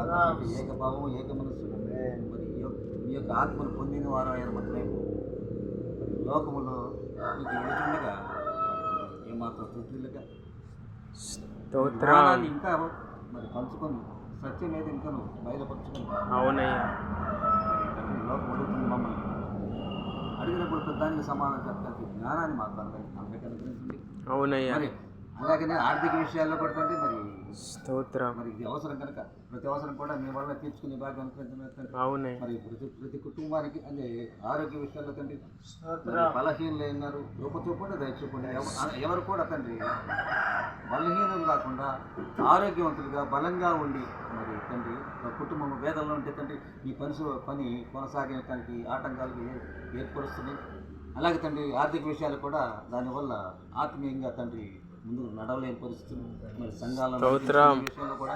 మాకు ఏకభావం ఏక మనస్సు మరి మీ యొక్క ఆత్మను పొందిన వారు ఆయన మనమేము మరి లోకములో మీకు వెళుతుండగా ఏమాత్రం తృప్తిలుగా జ్ఞానాన్ని ఇంకా మరి పంచుకొని సత్యం మీద ఇంకా నువ్వు బయలుపరుచుకొని అవునయ్యా లోకం అడుగుతుంది మమ్మల్ని అడిగినప్పుడు దానికి సమాధానం చెప్పడానికి జ్ఞానాన్ని మాకు అనుగ్రహించండి. అవునయ్యా మరి అలాగనే ఆర్థిక విషయాల్లో కూడా తండ్రి మరి స్తోత్రం మరి ఇది అవసరం కనుక ప్రతి అవసరం కూడా మీ వల్ల తీర్చుకునే భాగ్యం అనుగ్రహించండి. అవునే మరి ప్రతి కుటుంబానికి అంటే ఆరోగ్య విషయాల్లో తండ్రి బలహీనలు ఉన్నారు చూపకుండా దయచూపండి. ఎవరు కూడా తండ్రి బలహీనులు కాకుండా ఆరోగ్యవంతులుగా బలంగా ఉండి మరి తండ్రి కుటుంబం వేదనలో ఉంటే తండ్రి ఈ పని కొనసాగడానికి ఆటంకాలు ఏర్పరుస్తున్నాయి. అలాగే తండ్రి ఆర్థిక విషయాలు కూడా దానివల్ల ఆత్మీయంగా తండ్రి ముందుకు నడవలేని పరిస్థితులు మరి సంఘాల విషయంలో కూడా